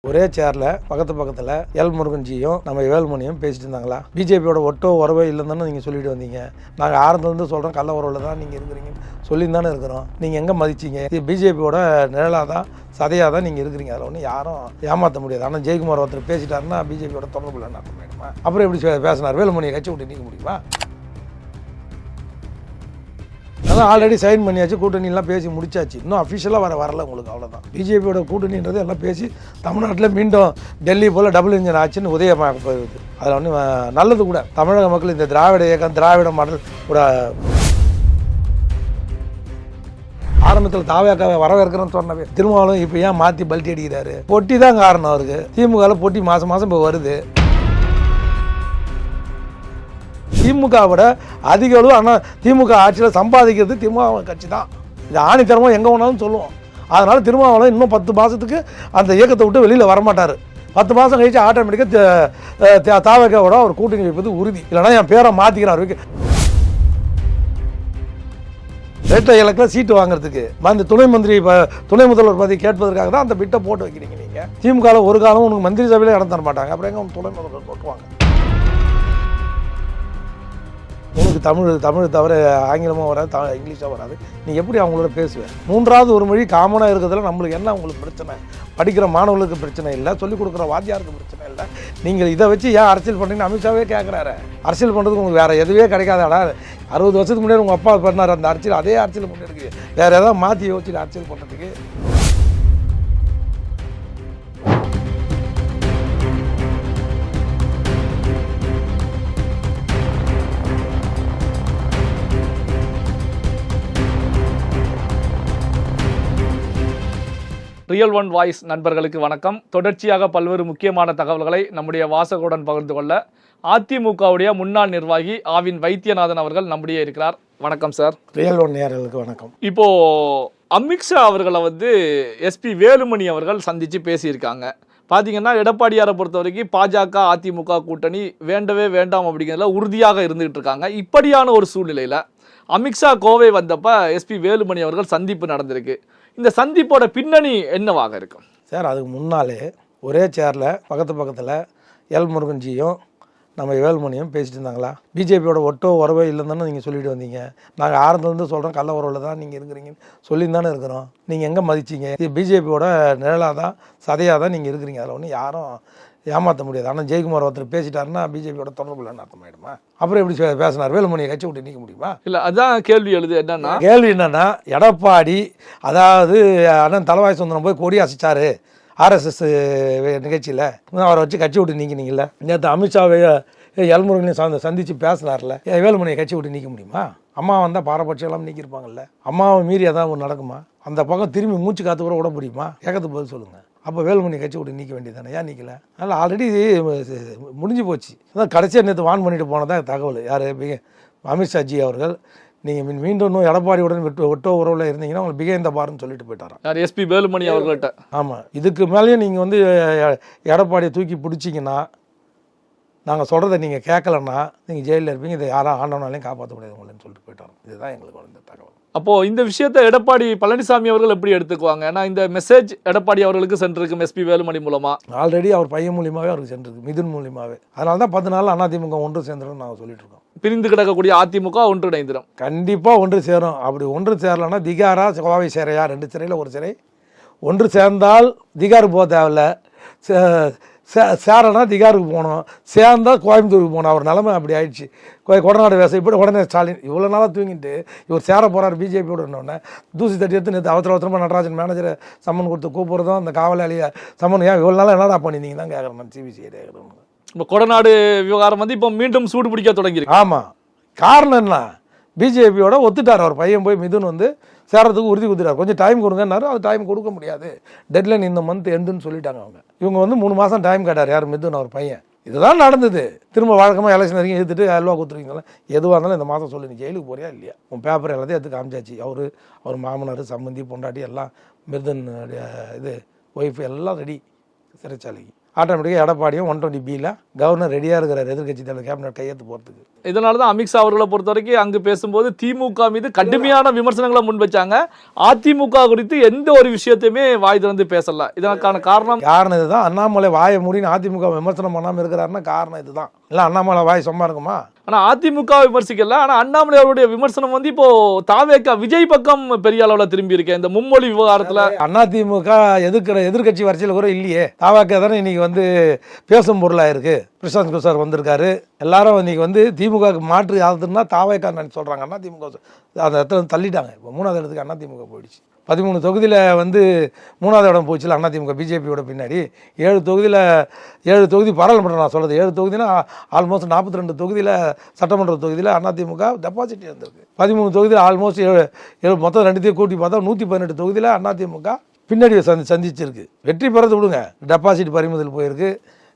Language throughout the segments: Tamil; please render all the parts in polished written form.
ஒரே சேர்ல பக்கத்தில் எல் முருகன்ஜியும் நம்ம வேல்மணியும் பேசிட்டு இருந்தாங்களா? பிஜேபியோட ஒட்டோ உறவே இல்லைன்னு நீங்கள் சொல்லிட்டு வந்தீங்க. நாங்கள் ஆரம்பத்துலேருந்து சொல்கிறோம், கள்ள உறவில் தான் நீங்கள் இருக்கிறீங்கன்னு சொல்லின்னு தானே இருக்கிறோம். நீங்கள் எங்கே மதிச்சிங்க? இது பிஜேபியோட நிழலாக தான் சதையாக தான் நீங்கள் இருக்கிறீங்க. அதில் ஒன்றும் யாரும் ஏமாற்ற முடியாது. ஆனால் ஜெயக்குமார் ஒருத்தர் பேசிட்டாருன்னா பிஜேபியோட தொடர்பு இல்லைன்னு அர்த்தம் ஆயிடுமா? அப்புறம் எப்படி பேசினார்? வேலுமணியை கட்சி விட்டு நீக்க முடியுமா? அதான் ஆல்ரெடி சைன் பண்ணியாச்சு, கூட்டணியெல்லாம் பேசி முடிச்சாச்சு. இன்னும் அஃபிஷியலாக வரல உங்களுக்கு, அவ்வளோதான். பிஜேபியோட கூட்டணின்றது எல்லாம் பேசி தமிழ்நாட்டில் மீண்டும் டெல்லி போல் டபுள் இன்ஜின் ஆச்சுன்னு உதயமாக போகுது. அதில் ஒன்று நல்லது கூட. தமிழக மக்கள் இந்த திராவிட இயக்கம், திராவிட மாடல் கூட ஆரம்பத்தில் தாவேக்காவை வரவேற்கிறேன்னு சொன்னவே திருமாவளவன் இப்போ ஏன் மாற்றி பல்ட்டி அடிக்கிறாரு? பொட்டி தான் காரணம் அவருக்கு. திமுகவில் பொட்டி மாதம் இப்போ வருது. திமுகவோட அதிக அளவு ஆனால் திமுக ஆட்சியில் சம்பாதிக்கிறது திமுக கட்சி தான். இது ஆணித்தரமாக எங்கே வேணாலும் சொல்லுவோம். அதனால் திருமாவளவன் இன்னும் 10 மாதத்துக்கு அந்த இயக்கத்தை விட்டு வெளியில் வரமாட்டார். 10 மாதம் கழிச்சு ஆட்டோமேட்டிக்காக தாவேக்காவோட அவர் கூட்டணி வைப்பது உறுதி. இல்லைனா என் பேரை மாற்றிக்கிறார். இரட்டை இலக்கில் சீட்டு வாங்குறதுக்கு அந்த துணை முதல்வர் பதவி கேட்பதற்காக தான் அந்த பிட்டை போட்டு வைக்கிறீங்க. நீங்கள் திமுகவில் ஒரு காலம் உனக்கு மந்திரி சபையில் இடம் தர மாட்டாங்க. அப்புறம் எங்கே துணை முதல்வர் போட்டுவாங்க? உனக்கு தமிழ் தவிர ஆங்கிலமாக வராது, இங்கிலீஷாக வராது. நீ எப்படி அவங்களோட பேசுவேன்? 3வது ஒரு மொழி காமனாக இருக்கிறதுல நம்மளுக்கு என்ன உங்களுக்கு பிரச்சனை? படிக்கிற மாணவர்களுக்கு பிரச்சனை இல்லை, சொல்லிக் கொடுக்குற வாத்தியாருக்கு பிரச்சனை இல்லை. நீங்கள் இதை வச்சு ஏன் அரசியல் பண்ணுறீங்கன்னு அமித்ஷாவே கேட்குறாரு. அரசியல் பண்ணுறதுக்கு உங்களுக்கு வேறு எதுவே கிடைக்காதடா. 60 வருஷத்துக்கு முன்னாடி உங்கள் அப்பா பண்ணார் அந்த அரசியல், அதே அரசியல் பண்ணிருக்கு. வேறு ஏதாவது மாற்றி யோசிச்சு அரசியல் பண்ணுறதுக்கு ரியல் ஒன் வாய்ஸ் நண்பர்களுக்கு வணக்கம். தொடர்ச்சியாக பல்வேறு முக்கியமான தகவல்களை நம்முடைய வாசகருடன் பகிர்ந்து கொள்ள அதிமுகவுடைய முன்னாள் நிர்வாகி ஆவின் வைத்தியநாதன் அவர்கள் நம்முடைய இருக்கிறார். வணக்கம் சார். ரியல் ஒன் நேயர்களுக்கு வணக்கம். இப்போ அமித்ஷா அவர்களை எஸ்பி வேலுமணி அவர்கள் சந்தித்து பேசியிருக்காங்க. பார்த்தீங்கன்னா எடப்பாடியாரை பொறுத்த வரைக்கும் பாஜக அதிமுக கூட்டணி வேண்டவே வேண்டாம் அப்படிங்கிறதுல உறுதியாக இருந்துகிட்டு இருக்காங்க. இப்படியான ஒரு சூழ்நிலையில் அமித்ஷா கோவை வந்தப்போ எஸ்பி வேலுமணி அவர்கள் சந்திப்பு நடந்திருக்கு. இந்த சந்திப்போட பின்னணி என்னவாக இருக்கும் சார்? அதுக்கு முன்னாலே ஒரே சேரில் பக்கத்தில் எல் முருகன்ஜியும் நம்ம வேலுமணியும் பேசிட்டு இருந்தாங்களா? பிஜேபியோட ஒட்டோ உறவே இல்லைன்னு நீங்கள் சொல்லிட்டு வந்தீங்க. நாங்கள் ஆரம்பத்துலேருந்து சொல்கிறோம், கள்ள உறவில் தான் நீங்கள் இருக்கிறீங்கன்னு சொல்லின்னு தானே இருக்கிறோம். நீங்கள் எங்கே மதிச்சிங்க? இது பிஜேபியோட நிழலாக தான் சதையாக தான் நீங்கள் இருக்கிறீங்க. அதில் ஒன்றும் யாரும் ஏமாற்ற முடியாது. ஆனால் ஜெயக்குமார் ஒருத்தர் பேசிட்டாருன்னா பிஜேபியோட தொடர்பு இல்லைன்னு அர்த்தம் ஆயிடுமா? அப்புறம் எப்படி பேசினார்? வேலுமணியை கட்சி விட்டு நீக்க முடியுமா? இல்லை, அதான் கேள்வி எழுது. என்னன்னா எடப்பாடி, அதாவது அண்ணன் தலவாய் சுந்தரம் போய் கொடி அசைச்சாரு ஆர்எஸ்எஸ் நிகழ்ச்சியில், அவரை வச்சு கட்சி விட்டு நீக்கினீங்கல்ல. நேற்று அமித்ஷாவை எல்முருகனையும் சந்தித்து பேசினார்ல. வேலுமணியை கட்சி விட்டு நீக்க முடியுமா? அம்மா வந்தால் பாரபட்சம் எல்லாம் நீக்கியிருப்பாங்கல்ல. அம்மாவை மீறி எதாவது ஒன்று நடக்குமா? அந்த பக்கம் திரும்பி மூச்சு காத்து கூட விட முடியுமா? கேட்கறதுக்கு பதில் சொல்லுங்கள். அப்போ வேலுமணி கட்சி விட்டு நீக்க வேண்டியதானே? ஏன் நீக்கலை? அதனால் ஆல்ரெடி முடிஞ்சு போச்சு. அதான் கடைசியாக நேற்று வான் பண்ணிட்டு போனதான் தகவல். யார்? அமித்ஷாஜி அவர்கள் நீங்கள் மீண்டும் இன்னும் எடப்பாடியுடன் ஒட்டோ உறவில் இருந்தீங்கன்னா உங்களுக்கு பிகேந்த பாருன்னு சொல்லிட்டு போயிட்டாராம் எஸ்பி வேலுமணி அவர்கள்ட்ட. ஆமாம், இதுக்கு மேலேயும் நீங்கள் எடப்பாடியை தூக்கி பிடிச்சிங்கன்னா, நாங்கள் சொல்கிறத நீங்கள் கேட்கலன்னா நீங்கள் ஜெயிலில் இருப்பீங்க. இதை யாரும் ஆண்டவனாலையும் காப்பாற்ற முடியாது உங்களேன்னு சொல்லிட்டு போயிட்டாரோம். இதுதான் எங்களுக்கு வந்த தகவல். அப்போது இந்த விஷயத்தை எடப்பாடி பழனிசாமி அவர்கள் எப்படி எடுத்துக்குவாங்க? ஏன்னா இந்த மெசேஜ் எடப்பாடி அவர்களுக்கு சென்றிருக்கு எஸ்பி வேலுமணி மூலமாக. ஆல்ரெடி அவர் பையன் மூலியமாகவே அவருக்கு சென்றிருக்கு, மிதுன் மூலியமாகவே. அதனால தான் 10 நாள் அதிமுக ஒன்று சேர்ந்துடும் நாங்கள் சொல்லிட்டு இருக்கோம். பிரிந்து கிடக்கக்கூடிய அதிமுக ஒன்றிணைந்திடும். கண்டிப்பாக ஒன்று சேரும். அப்படி ஒன்று சேரலைன்னா திகாரா கோவை சிறையா, 2 சிறையில் ஒரு சிறை. ஒன்று சேர்ந்தால் திகார் போக தேவையில்ல. சேரனா திகாருக்கு போகணும், சேர்ந்தால் கோயம்புத்தூருக்கு போகணும். அவர் நிலைமை அப்படி ஆயிடுச்சு. கொடநாடு வேசை இப்படி உடனே ஸ்டாலின் இவ்வளோ நாளாக தூங்கிட்டு இவர் சேர போகிறார் பிஜேபியோட இருந்தோடனே தூசி தட்டி எடுத்து நேற்று அவசரமாக நடராஜன் மேனேஜரை சம்மன் கொடுத்து கூப்பிட்றதும் அந்த காவலாளியை சம்மன் ஏன் இவ்வளோ நாளாக என்னடா பண்ணியிருந்தீங்க தான் கேட்குறேன். நான் சிபிசிஐ கேட்குறேன். இப்போ கொடநாடு விவகாரம் இப்போ மீண்டும் சூடு பிடிக்க தொடங்கிருக்கு. ஆமாம், காரணம் என்ன? பிஜேபியோட ஒத்துட்டார். அவர் பையன் போய் மிதுன் சேரத்துக்கு உறுதி கொடுத்துட்டார். கொஞ்சம் டைம் கொடுங்கன்னாரு. அது டைம் கொடுக்க முடியாது, டெட்லைன் இந்த மந்த் எண்டுன்னு சொல்லிட்டாங்க அவங்க. இவங்க 3 மாதம் டைம் கேட்டார். யார்? மிதுன் அவர் பையன். இதுதான் நடந்தது. திரும்ப வழக்கமாக எலெக்ஷன் வரைக்கும் எடுத்துட்டு அல்வா கொடுத்துருவீங்களா? எதுவாக இருந்தாலும் இந்த மாதம் சொல்லி நீ ஜெயிலுக்கு போறியா இல்லையா? உன் பேப்பர் எல்லாத்தையும் எடுத்து காமிச்சாச்சு. அவர் மாமனார், சம்பந்தி, பொண்டாட்டி எல்லாம், மிதுன் ஒய்ஃப் எல்லாம் ரெடி சிறைச்சாலைக்கு. ஆட்டோமேட்டிக்காக எடப்பாடியும் 120B கவர்னர் ரெடியாக இருக்கிறார் எதிர்கட்சி தலைவர் கேபினட் கையெழுத்து போகிறதுக்கு. இதனால தான் அமித்ஷா அவர்களை பொறுத்த வரைக்கும் அங்கு பேசும்போது திமுக மீது கடுமையான விமர்சனங்களை முன் வச்சாங்க. அதிமுக குறித்து எந்த ஒரு விஷயத்தையுமே வாய் திறந்து பேசல. இதற்கான காரணம் இதுதான். அண்ணாமலை வாயை மூடின்னு அதிமுக விமர்சனம் பண்ணாமல் இருக்கிறாருன்னா காரணம் இதுதான். இல்லை அண்ணாமலை வாய் சும்மா இருக்குமா? ஆனா அதிமுக விமர்சிக்கல. ஆனா அண்ணாமலை அவருடைய விமர்சனம் வந்து இப்போ தாவேக்கா விஜய் பக்கம் பெரிய அளவுல திரும்பி இருக்கேன் இந்த மும்மொழி விவகாரத்துல. அதிமுக எதிர்கட்சி வரிசையில் கூட இல்லையே. தாவேக்கா தானே இன்னைக்கு வந்து பேசும் பொருளா இருக்கு. பிரசாந்த் கிஷோர் வந்திருக்காரு. எல்லாரும் இன்னைக்கு வந்து திமுகவுக்கு மாற்று யாருன்னா தாவேக்கா சொல்றாங்க. அதிமுக அந்த இடத்துல தள்ளிட்டாங்க. இப்போ 3வது இடத்துக்கு அதிமுக போயிடுச்சு. 13 தொகுதியில் வந்து 3வது இடம் போச்சுல அதிமுக பிஜேபியோட பின்னாடி. 7 தொகுதி பாராளுமன்றம். நான் சொல்கிறது 7 தொகுதினா ஆல்மோஸ்ட் 42 தொகுதியில் சட்டமன்ற தொகுதியில் அதிமுக டெபாசிட் இருந்திருக்கு. 13 தொகுதியில் ஆல்மோஸ்ட் 7 மொத்தம் 2த்தையும் கூட்டி பார்த்தா 118 தொகுதியில் அதிமுக பின்னாடி சந்திச்சிருக்கு. வெற்றி பெறது விடுங்க, டெபாசிட் பறிமுதல் போயிருக்கு.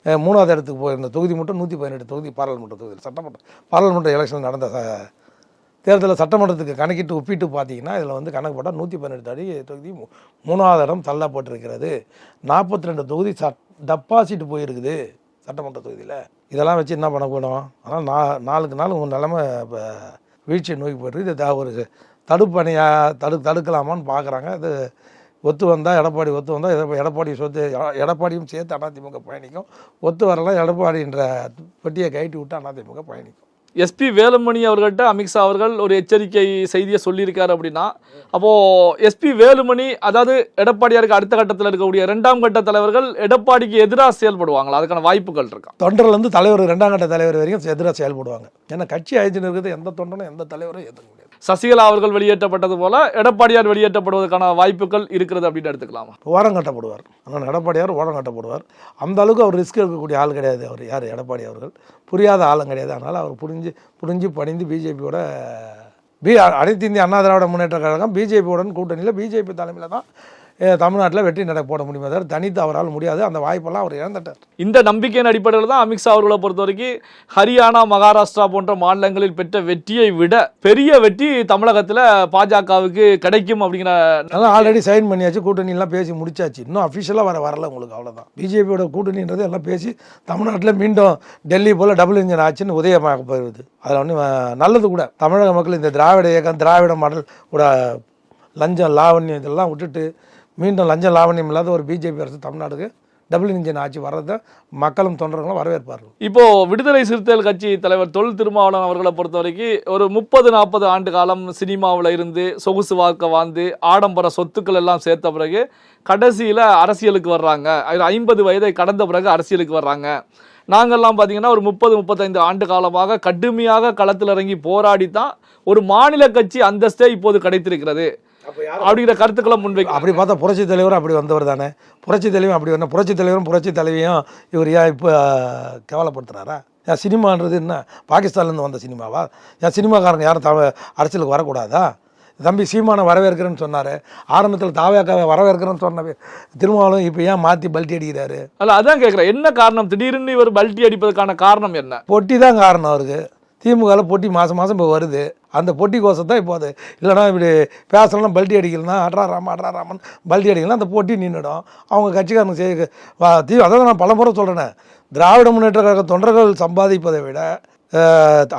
3வது இடத்துக்கு போயிருந்த தொகுதி மட்டும் 118 தொகுதி பாராளுமன்ற தொகுதியில் பாராளுமன்ற எலெக்ஷன் நடந்த தேர்தலில் சட்டமன்றத்துக்கு கணக்கிட்டு ஒப்பிட்டு பார்த்தீங்கன்னா இதில் வந்து கணக்கு போட்டால் 118 தொகுதி 3வது இடம் தள்ளப்பட்டிருக்கிறது. 42 தொகுதி டெபாசிட் போயிருக்குது சட்டமன்ற தொகுதியில். இதெல்லாம் வச்சு என்ன பண்ண போனோம்? ஆனால் நாளுக்கு நாள் உங்கள் நிலைமை இப்போ வீழ்ச்சியை நோக்கி போயிருக்கு. இது ஒரு தடுப்பணையாக தடுக்கலாமான்னு பார்க்குறாங்க. அது ஒத்து வந்தால் எடப்பாடி ஒத்து வந்தால் எடப்பாடியும் சேர்த்து அதிமுக பயணிக்கும். ஒத்து வரலாம் எடப்பாடின்ற பெட்டியை கைட்டி விட்டு அதிமுக பயணிக்கும். எஸ்பி வேலுமணி அவர்கள்ட்ட அமித்ஷா அவர்கள் ஒரு எச்சரிக்கை செய்தியை சொல்லியிருக்காரு அப்படின்னா, அப்போது எஸ்பி வேலுமணி அதாவது எடப்பாடியாருக்கு அடுத்த கட்டத்தில் இருக்கக்கூடிய 2ஆம் கட்ட தலைவர்கள் எடப்பாடிக்கு எதிராக செயல்படுவாங்களா? அதுக்கான வாய்ப்புகள் இருக்கா? தொண்டர்லேருந்து தலைவர் 2ஆம் கட்ட தலைவர் வரைக்கும் எதிராக செயல்படுவாங்க. ஏன்னா கட்சி ஆயிடுச்சுன்னு இருக்குது. எந்த தொண்டனும் எந்த தலைவரும் ஏற்றுக்க முடியாது. சசிகலா அவர்கள் வெளியேற்றப்பட்டது போல எடப்பாடியார் வெளியேற்றப்படுவதற்கான வாய்ப்புகள் இருக்கிறது அப்படின்னு எடுத்துக்கலாமா? ஓரம் கட்டப்படுவார். ஆனால் எடப்பாடியார் ஓரம் கட்டப்படுவார். அந்த அளவுக்கு அவர் ரிஸ்க் எடுக்கக்கூடிய ஆள் கிடையாது. அவர் யார்? எடப்பாடி அவர்கள் புரியாத ஆளும் கிடையாது. அதனால் அவர் புரிஞ்சு பணிந்து பிஜேபியோட அனைத்து இந்திய அண்ணா திராவிட முன்னேற்ற கழகம் பிஜேபியுடன் கூட்டணியில் பிஜேபி தலைமையில் தான் தமிழ்நாட்டில் வெற்றி நடை போட முடியுமே தவிர தனித்து அவரால் முடியாது. அந்த வாய்ப்பெல்லாம் அவர் இழந்துட்டார். இந்த நம்பிக்கையின் அடிப்படையில் தான் அமித்ஷா அவர்களை பொறுத்த வரைக்கும் ஹரியானா, மகாராஷ்டிரா போன்ற மாநிலங்களில் பெற்ற வெற்றியை விட பெரிய வெற்றி தமிழகத்தில் பாஜகவுக்கு கிடைக்கும் அப்படிங்கிற ஆல்ரெடி சைன் பண்ணியாச்சு. கூட்டணியெல்லாம் பேசி முடிச்சாச்சு. இன்னும் அஃபிஷியலாக வரல உங்களுக்கு. அவ்வளோதான். பிஜேபியோட கூட்டணின்றது எல்லாம் பேசி தமிழ்நாட்டில் மீண்டும் டெல்லி போல் டபுள் இன்ஜின் ஆச்சுன்னு உதயமாக போயிடுது. அதில் ஒன்று நல்லது கூட. தமிழக மக்கள் இந்த திராவிட இயக்கம், திராவிட மாடல் கூட லஞ்சம் லாவண்யம் இதெல்லாம் விட்டுட்டு மீண்டும் லஞ்சம் லாவண்யம் இல்லாத ஒரு பிஜேபி அரசு தமிழ்நாடுக்கு டபுள் இன்ஜின் ஆட்சி வர்றதை மக்களும் தொண்டர்களும் வரவேற்பார்கள். இப்போ விடுதலை சிறுத்தைகள் கட்சி தலைவர் தொல் திருமாவளவன் அவர்களை பொறுத்த வரைக்கும் ஒரு 30-40 ஆண்டு காலம் சினிமாவில் இருந்து சொகுசு வாழ்க்கை வாழ்ந்து ஆடம்பர சொத்துக்கள் எல்லாம் சேர்த்த பிறகு கடைசியில் அரசியலுக்கு வர்றாங்க. 50 வயதை கடந்த பிறகு அரசியலுக்கு வர்றாங்க. நாங்கள்லாம் பார்த்தீங்கன்னா ஒரு 30-35 ஆண்டு காலமாக கடுமையாக களத்தில் இறங்கி போராடி தான் ஒரு மாநில கட்சி அந்தஸ்தே இப்போது கிடைத்திருக்கிறது அப்படிங்கிற கருத்துக்களை முன்வைக்க. அப்படி பார்த்தா புரட்சி தலைவரும் அப்படி வந்தவர் தானே. புரட்சி தலைவரும் அப்படி வந்த புரட்சி தலைவரும் புரட்சி தலைவியும் இவர் ஏன் இப்போ கேவலப்படுத்துறாரா? ஏன் சினிமான்றது என்ன பாகிஸ்தான்லேருந்து வந்த சினிமாவா? ஏன் சினிமாக்காரங்க யாரும் அரசியலுக்கு வரக்கூடாதா? தம்பி சீமானை வரவேற்கிறேன்னு சொன்னார். ஆரம்பத்தில் தாவேக்காவை வரவேற்கிறேன்னு சொன்ன திருமாவளவன் இப்போ ஏன் மாற்றி பல்ட்டி அடிக்கிறாரு? அதான் கேட்குறேன். என்ன காரணம்? திடீர்னு இவர் பல்ட்டி அடிப்பதற்கான காரணம் என்ன? பொட்டி தான் காரணம். அவருக்கு திமுகவில் பொட்டி மாதம் இப்போ வருது. அந்த பொட்டி கோசம் தான் இப்போ அது. இல்லைனா இப்படி பேசலாம் பல்ட்டி அடிக்கலன்னா அட்ராராமன் பல்ட்டி அடிக்கலாம் அந்த பொட்டி நின்றுடும். அவங்க கட்சிக்காரங்க அதான் நான் பல முறை சொல்கிறேன். திராவிட முன்னேற்ற கழக தொண்டர்கள் சம்பாதிப்பதை விட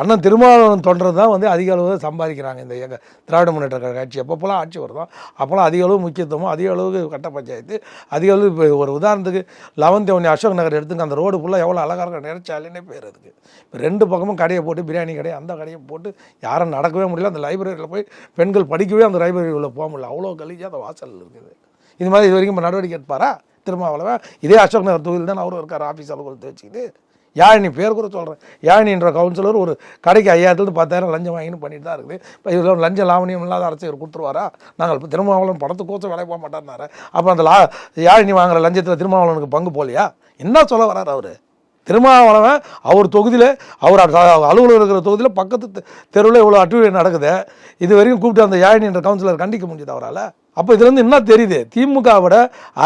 அண்ணன் திருமாவளவன் தொண்டர் தான் வந்து அதிக அளவு சம்பாதிக்கிறாங்க. இந்த திராவிட முன்னேற்ற கழக ஆட்சி எப்பப்போலாம் ஆட்சி வருதோம் அப்போலாம் அதிக அளவு முக்கியத்துவம், அதிக அளவுக்கு கட்ட பஞ்சாயத்து, அதிக அளவு. இப்போ ஒரு உதாரணத்துக்கு 11th Avenue அசோக் நகர் எடுத்துங்க. அந்த ரோடு ஃபுல்லாக எவ்வளோ அழகாக இருக்க நேரச்சாலைன்னே பேர் இருக்குது. இப்போ 2 பக்கமும் கடையை போட்டு பிரியாணி கடை அந்த கடையை போட்டு யாரும் நடக்கவே முடியல. அந்த லைப்ரரியில் போய் பெண்கள் படிக்கவே அந்த லைப்ரரியில் போக முடியல. அவ்வளோ கழிஞ்சால் அந்த வாசல் இருக்குது. இது மாதிரி இது வரைக்கும் நடவடிக்கை எடுப்பாரா திருமாவளவன்? இதே அசோக் நகர் தொகுதியில் தான் அவரும் இருக்கார். ஆஃபீஸ் அலுவலகத்தை வச்சுக்கிட்டு யாழினி பேர் கூட சொல்கிறேன். யாழினின்ற கவுன்சிலர் ஒரு கடைக்கு 5000 10,000 லஞ்சம் வாங்கின்னு பண்ணிட்டு தான் இருக்குது. இப்போ இதில் லஞ்சம் லாவணியம் இல்லாத அரசு இவர் கொடுத்துருவாரா? நாங்கள் இப்போ திருமாவளவன் படத்துக்கோசம் வேலை போக மாட்டாருனாரு. அப்போ அந்த யாழினி வாங்குற லஞ்சத்தில் திருமாவளவனுக்கு பங்கு போலையா? என்ன சொல்ல வர்றாரு அவர்? திருமாவளவன் அவர் தொகுதியில் அவர் அலுவலகம் இருக்கிற தொகுதியில் பக்கத்து தெருவில் இவ்வளோ அட்டுவழி நடக்குது. இது வரைக்கும் கூப்பிட்டு அந்த யாழினின்ற கவுன்சிலர் கண்டிக்க முடியுது அவரால்? அப்போ இதுலேருந்து என்ன தெரியுது? திமுகவோட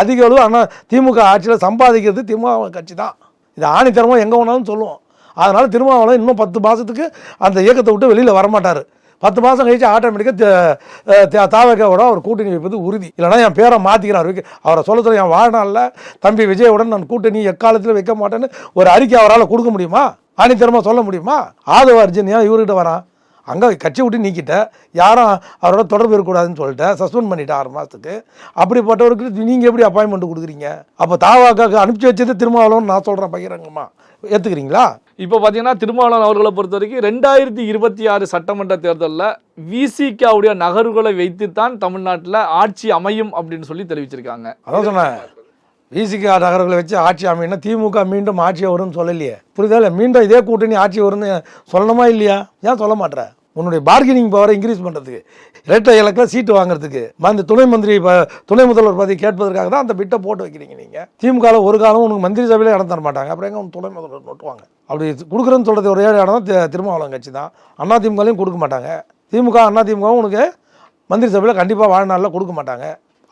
அதிக அளவு ஆனால் திமுக ஆட்சியில் சம்பாதிக்கிறது திமுக கட்சி தான். இது ஆணித்தரமாக எங்கே வேணாலும் சொல்லுவோம். அதனால் திருமாவளவன் இன்னும் 10 மாதத்துக்கு அந்த இயக்கத்தை விட்டு வெளியில் வரமாட்டார். 10 மாதம் கழிச்சு ஆட்டோமேட்டிக்காக தாவகோட அவர் கூட்டணி வைப்பது உறுதி. இல்லைனா என் பேரை மாற்றிக்கிறார், அவரை சொல்ல என் வாழ்நாளில் தம்பி விஜயுடன் நான் கூட்டணி எக்காலத்தில் வைக்க மாட்டேன்னு ஒரு அறிக்கை அவரால் கொடுக்க முடியுமா? ஆணித்தரமாக சொல்ல முடியுமா? ஆதவ அர்ஜுன் ஏன் இவர்கிட்ட வரான்? அங்கே கட்சி விட்டு நீக்கிட்ட, யாரும் அவரோட தொடர்பு இருக்கக்கூடாதுன்னு சொல்லிட்டு சஸ்பெண்ட் பண்ணிட்டேன் 6 மாதத்துக்கு. அப்படிப்பட்டவருக்கு நீங்கள் எப்படி அப்பாயின்மெண்ட் கொடுக்குறீங்க? அப்போ தாவாக்காக்கு அனுப்பிச்சி வச்சது திருமாவளவன் நான் சொல்கிறேன் பகிரங்கம்மா, ஏற்றுக்கிறீங்களா? இப்போ பார்த்தீங்கன்னா திருமாவளவன் அவர்களை பொறுத்த வரைக்கும் 2026 சட்டமன்ற தேர்தலில் விசிகாவுடைய நகர்வுகளை வைத்துத்தான் தமிழ்நாட்டில் ஆட்சி அமையும் அப்படின்னு சொல்லி தெரிவிச்சிருக்காங்க. அதான் சொன்னேன், விசிகா நகர்களை வச்சு ஆட்சி அமையினா திமுக மீண்டும் ஆட்சி வரும்னு சொல்லலையே, புரியுதா? இல்லை மீண்டும் இதே கூட்டணி ஆட்சி வரும்னு சொல்லணுமா இல்லையா? ஏன் சொல்ல மாட்டேற? உன்னுடைய பார்கெனிங் பவரை இன்க்ரீஸ் பண்ணுறதுக்கு, இரட்டை இலக்கில் சீட்டு வாங்குறதுக்கு, அந்த துணை முதல்வர் பதவி கேட்பதற்காக தான் அந்த பிட்டை போட்டு வைக்கிறீங்க. நீங்கள் திமுகவில் ஒரு காலம் உனக்கு மந்திரி சபையில் இடம் தர மாட்டாங்க, அப்புறம் எங்கே உன் துணை முதல்வர் நோட்டுவாங்க? அப்படி கொடுக்குறேன்னு சொல்கிறது ஒரே இடம் தான் திருமாவளவன் கட்சி தான். அதிமுகலையும் கொடுக்க மாட்டாங்க. திமுக அதிமுகவும் உனக்கு மந்திரி சபையில் கண்டிப்பாக வாழ்நாளில் கொடுக்க மாட்டாங்க.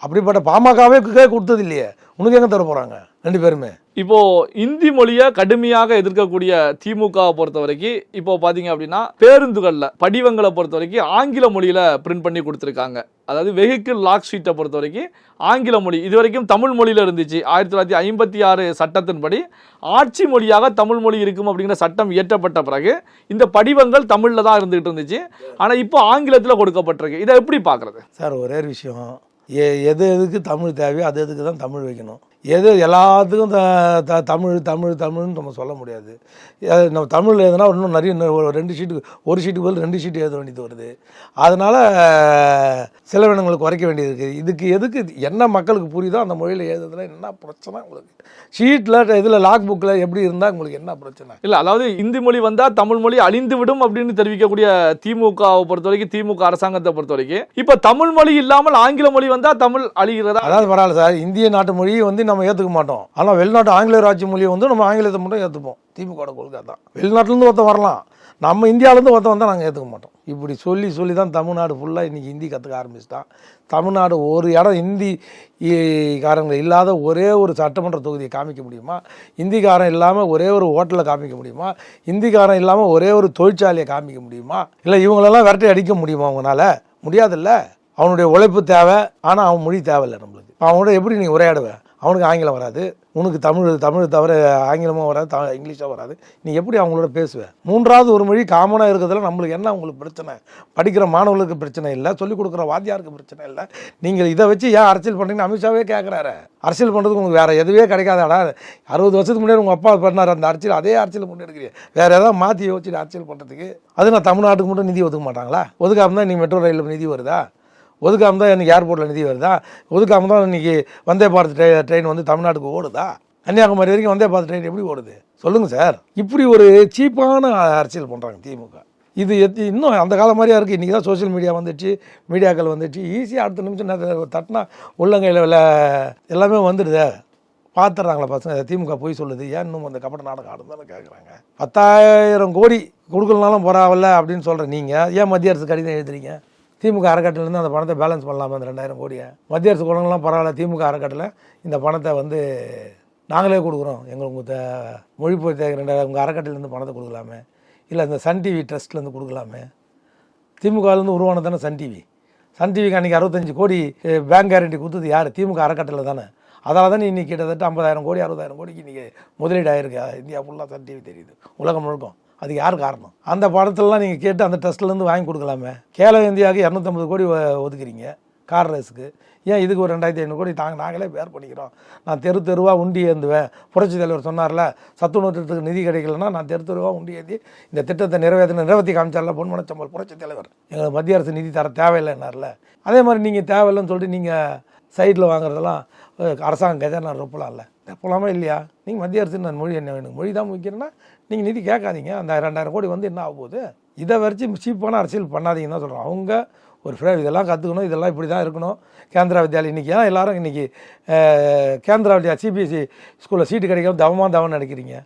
அப்படிப்பட்ட பாமகவே கொடுத்தது இல்லையே, உனக்கு எங்கே தர போகிறாங்க 2 பேருமே? இப்போ இந்தி மொழியை கடுமையாக எதிர்க்கக்கூடிய திமுகவை பொறுத்த வரைக்கும் இப்போ பார்த்தீங்க அப்படின்னா பேருந்துகளில் படிவங்களை பொறுத்த வரைக்கும் ஆங்கில மொழியில் பிரிண்ட் பண்ணி கொடுத்துருக்காங்க. அதாவது வெஹிக்கிள் லாக் ஷீட்டை பொறுத்த வரைக்கும் ஆங்கில மொழி, இது வரைக்கும் தமிழ் மொழியில் இருந்துச்சு. 1956 சட்டத்தின்படி ஆட்சி மொழியாக தமிழ் மொழி இருக்கும் அப்படிங்கிற சட்டம் இயற்றப்பட்ட பிறகு இந்த படிவங்கள் தமிழில் தான் இருந்துகிட்டு இருந்துச்சு. ஆனால் இப்போ ஆங்கிலத்தில் கொடுக்கப்பட்டிருக்கு. இதை எப்படி பார்க்குறது சார்? ஒரே விஷயம், எதுக்கு தமிழ் தேவையோ அதுக்கு தான் தமிழ் வைக்கணும். எல்லாத்துக்கும் தமிழ்னு நம்ம சொல்ல முடியாது. நம்ம தமிழ் எழுதுனா இன்னும் நிறைய 2 ஷீட்டு, ஒரு ஷீட்டுக்கு பதில் 2 ஷீட்டு எழுத வேண்டியது வருது. அதனால் செலவினங்களுக்கு குறைக்க வேண்டியது இருக்குது. இதுக்கு எதுக்கு என்ன மக்களுக்கு புரியுதோ அந்த மொழியில் எழுதுறதுல என்ன பிரச்சனை உங்களுக்கு? ஷீட்டில் இதில் லாக் புக்கில் எப்படி இருந்தால் உங்களுக்கு என்ன பிரச்சனை? இல்லை, அதாவது இந்தி மொழி வந்தால் தமிழ் மொழி அழிந்து விடும் அப்படின்னு தெரிவிக்கக்கூடிய திமுகவை பொறுத்த வரைக்கும், திமுக அரசாங்கத்தை பொறுத்த வரைக்கும் இப்போ தமிழ் மொழி இல்லாமல் ஆங்கில மொழி வந்தால் தமிழ் அழிகிறதா? அதாவது பரவாயில்ல சார், இந்திய நாட்டு மொழியை நம்ம ஏற்றுக்க மாட்டோம். ஆனால் வெளிநாட்டு ஆங்கிலேயர் ஆட்சி மொழியை நம்ம ஆங்கிலத்தை மட்டும் ஏற்றுப்போம். திமுக கொள்கை தான். வெளிநாட்டிலேருந்து ஒருத்தன் வரலாம், நம்ம இந்தியாவிலேருந்து ஒருத்தன் வந்தால் நாங்கள் ஏற்றுக்க மாட்டோம். இப்படி சொல்லி தான் தமிழ்நாடு ஃபுல்லாக இன்றைக்கி ஹிந்தி கற்றுக்க ஆரம்பிச்சிட்டான். தமிழ்நாடு ஒரு இடம் ஹிந்தி காரங்கள் இல்லாத ஒரே ஒரு சட்டமன்ற தொகுதியை காமிக்க முடியுமா? ஹிந்திக்காரன் இல்லாமல் ஒரே ஒரு ஹோட்டலில் காமிக்க முடியுமா? ஹிந்திக்காரன் இல்லாமல் ஒரே ஒரு தொழிற்சாலையை காமிக்க முடியுமா? இல்லை இவங்களெல்லாம் விரட்டி அடிக்க முடியுமா? அவங்களால முடியாதுல்ல. அவனுடைய உழைப்பு தேவை, ஆனால் அவன் மொழி தேவையில்லை நம்மளுக்கு. அவனோட எப்படி நீ உரையாடுவேன்? அவனுக்கு ஆங்கிலம் வராது, உனக்கு தமிழ் தவிர ஆங்கிலமும் வராது, இங்கிலீஷாக வராது. நீ எப்படி அவங்களோட பேசுவேன்? 3வது ஒரு மொழி காமனாக இருக்கிறதுல நம்மளுக்கு என்ன உங்களுக்கு பிரச்சனை? படிக்கிற மாணவர்களுக்கு பிரச்சனை இல்லை, சொல்லிக் கொடுக்குற வாத்தியாருக்கு பிரச்சனை இல்லை. நீங்கள் இதை வச்சு ஏன் அரசியல் பண்ணுறீங்கன்னு அமித்ஷாவே கேட்குறாரு. அரசியல் பண்ணுறதுக்கு உங்களுக்கு வேறு எதுவே கிடைக்காதாடா? 60 வருஷத்துக்கு முன்னாடி உங்கள் அப்பா பண்ணார் அந்த அரசியல், அதே அரசியல் முன்னெடுக்கிறீங்க. வேறு ஏதாவது மாற்றி யோசிச்சு அரசியல் பண்ணுறதுக்கு? அது நான் தமிழ்நாட்டுக்கு மட்டும் நிதி ஒதுக்க மாட்டாங்களா? ஒதுக்காம தான் இன்றைக்கி மெட்ரோ ரயிலில் நிதி வருதா? ஒதுக்காம தான் இன்றைக்கி ஏர்போர்ட்டில் நிதி வருதா? ஒதுக்காம தான் இன்றைக்கி வந்தே பாரத் ட்ரெயின் தமிழ்நாட்டுக்கு ஓடுதா? கன்னியாகுமரி வரைக்கும் வந்தே பாரத் ட்ரெயின் எப்படி ஓடுது சொல்லுங்கள் சார்? இப்படி ஒரு சீப்பான அரசியல் பண்ணுறாங்க திமுக. இது இன்னும் அந்த காலம் மாதிரியா இருக்குது. இன்றைக்கி தான் சோஷியல் மீடியா வந்துடுச்சு, மீடியாக்கள் வந்துடுச்சு. ஈஸியாக அடுத்த நிமிஷம் தட்டினா உள்ளங்கையில் எல்லாமே வந்துடுதே. பார்த்துட்றாங்களா பசங்க? திமுக போய் சொல்லுது, ஏன் இன்னும் அந்த கபட நாடகம் ஆடுந்தானே கேட்குறாங்க. 10,000 கோடி கொடுக்கலனாலும் பரவாயில்ல அப்படின்னு சொல்கிறேன். நீங்கள் ஏன் மத்திய அரசு கடிதம் எழுதுறீங்க? திமுக அறக்கட்டளையிலேருந்து அந்த பணத்தை பேலன்ஸ் பண்ணலாமா? அந்த 2,000 கோடியை மத்திய அரசு கொடுங்கலாம் பரவாயில்ல, திமுக அறக்கட்டளை இந்த பணத்தை நாங்களே கொடுக்குறோம், எங்களுக்கு மொழிபெயர்த்த 2,000 உங்கள் அறக்கட்டளையிலேருந்து பணத்தை கொடுக்கலாமே, இல்லை இந்த சன் டிவி ட்ரஸ்ட்லேருந்து கொடுக்கலாமே. திமுகலேருந்து உருவானது தானே சன் டிவி. சன் டிவிக்கு அன்றைக்கி 65 கோடி பேங்க் கேரண்டி கொடுத்தது யார்? திமுக அறக்கட்டளை தானே. அதனால தானே இன்றைக்கி கிட்டத்தட்ட 50,000 கோடி 60,000 கோடிக்கு இன்றைக்கி முதலீடு ஆகிருக்கு. இந்தியா ஃபுல்லாக சன் டிவி தெரியுது, உலகம் முழுக்கும். அதுக்கு யார் காரணம்? அந்த படத்துலலாம் நீங்கள் கேட்டு அந்த ட்ரஸ்ட்லேருந்து வாங்கி கொடுக்கலாமே. கேலோ இந்தியாவுக்கு 250 கோடி ஒதுக்குறீங்க கார் ரேஸுக்கு. ஏன் இதுக்கு ஒரு 2,500 கோடி நாங்களே பேர் பண்ணிக்கிறோம். நான் தெருவாக உண்டி ஏந்துவேன். புரட்சி தலைவர் சொன்னார்ல, சத்துணவு திட்டத்துக்கு நிதி கிடைக்கலன்னா நான் தெருவாக உண்டி ஏந்தி இந்த திட்டத்தை நிறைவேற்றி காமிச்சார்ல பொன்மனச்சம்பல் புரட்சி தலைவர். எங்களுக்கு மத்திய அரசு நிதி தர தேவையில்லைன்னார்ல. அதே மாதிரி நீங்கள் தேவையில்லைன்னு சொல்லிட்டு நீங்கள் சைடில் வாங்குறதெல்லாம் அரசாங்கம் கஜானா ரொப்பலாம்ல, ரொப்பலாமா இல்லையா? நீங்கள் மத்திய அரசு நான் மொழி என்ன வேணும், மொழி தான் முக்கியம்னா நீங்கள் நிதி கேட்காதீங்க. அந்த 2,000 கோடி என்ன ஆக போகுது? இதை வரைச்சி சீப்பான அரசியல் பண்ணாதீங்கன்னு தான் சொல்கிறோம். அவங்க ஒரு இதெல்லாம் கற்றுக்கணும், இதெல்லாம் இப்படி தான் இருக்கணும். கேந்திரா வித்யாலயா இன்றைக்கி ஏன் எல்லோரும் இன்றைக்கி கேந்திரா வித்யா சிபிஎஸ்சி ஸ்கூலில் சீட்டு கிடைக்காம தவம் நடக்கிறீங்க.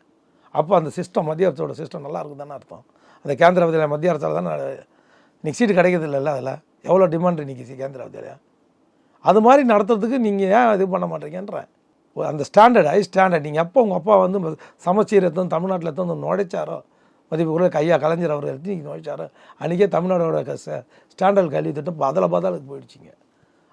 அப்போ அந்த சிஸ்டம் மத்திய அரசோட சிஸ்டம் நல்லா இருக்குது தானே அர்த்தம். அந்த கேந்திரா வித்யாலயா மத்திய அரசால் தானே இன்றைக்கி சீட்டு கிடைக்கிறது இல்லைல்ல. அதில் எவ்வளோ டிமாண்ட் இன்றைக்கி கேந்திரா வித்யாலயா. அது மாதிரி நடத்துறதுக்கு நீங்கள் ஏன் இது பண்ண மாட்டீங்கன்றேன். அந்த ஸ்டாண்டர்ட் ஹை ஸ்டாண்டர்ட் நீங்கள் எப்போ உங்கள் அப்பா சமச்சீர் தமிழ்நாட்டில் நுழைச்சாரோ மதிப்புக்குள்ள ஐயா கலைஞர் அவர்கள் இன்றைக்கி நுழைச்சார். அன்றைக்கே தமிழ்நாடோட ஸ்டாண்டர்ட் கல்வி திட்டம் பாதாளுக்கு போயிடுச்சிங்க.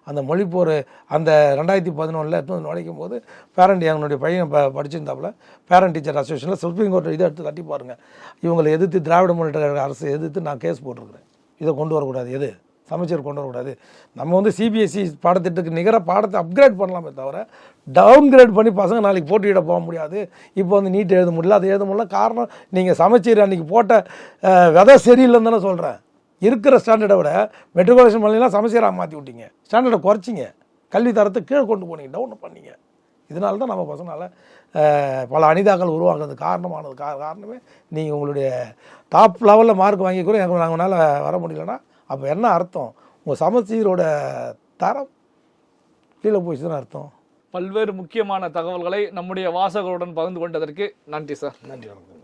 அந்த மொழிப்போர் அந்த 2011 எடுத்து நுழைக்கும் போது பேரண்ட் எங்களுடைய பையன் படிச்சிருந்தாப்புல பேரண்ட் டீச்சர் அசோசியேஷனில் சுப்ரீம் கோர்ட் இதை எடுத்து தட்டி பாருங்கள். இவங்களை எதிர்த்து திராவிட முன்னேற்ற கழக அரசு எதிர்த்து நான் கேஸ் போட்டிருக்கிறேன். இதை கொண்டு வரக்கூடாது, எது சமச்சீர் கொண்டு வரக்கூடாது. நம்ம வந்து சிபிஎஸ்சி பாடத்திட்டத்துக்கு நிகராக பாடத்தை அப்கிரேட் பண்ணலாமே தவிர டவுன் கிரேட் பண்ணி பசங்க நாளைக்கு போட்டியிட போக முடியாது. இப்போ வந்து நீட் எழுத முடியல, அது எழுத முடியல. காரணம் நீங்கள் சமச்சீர் அன்றைக்கி போட்ட விதை சரியில்லைன்னு தானே சொல்கிறேன். இருக்கிற ஸ்டாண்டர்டை விட மெட்ரிகுலேஷன் பண்ணலாம் சமச்சீராக மாற்றி விட்டீங்க, ஸ்டாண்டர்டை குறைச்சிங்க, கல்வி தரத்தை கீழே கொண்டு போனீங்க, டவுன் பண்ணீங்க. இதனால தான் நம்ம பசங்களால் பல அனிதாக்கள் உருவாக்குறது காரணமே நீங்கள் உங்களுடைய டாப் லெவலில் மார்க் வாங்கி கூட நாங்களால் வர முடியலன்னா அப்போ என்ன அர்த்தம்? உங்கள் சமச்சீரோட தரம் கீழே போயிடுச்சுன்னு அர்த்தம். பல்வேறு முக்கியமான தகவல்களை நம்முடைய வாசகருடன் பகிர்ந்து கொண்டதற்கு நன்றி சார். நன்றி, வணக்கம்.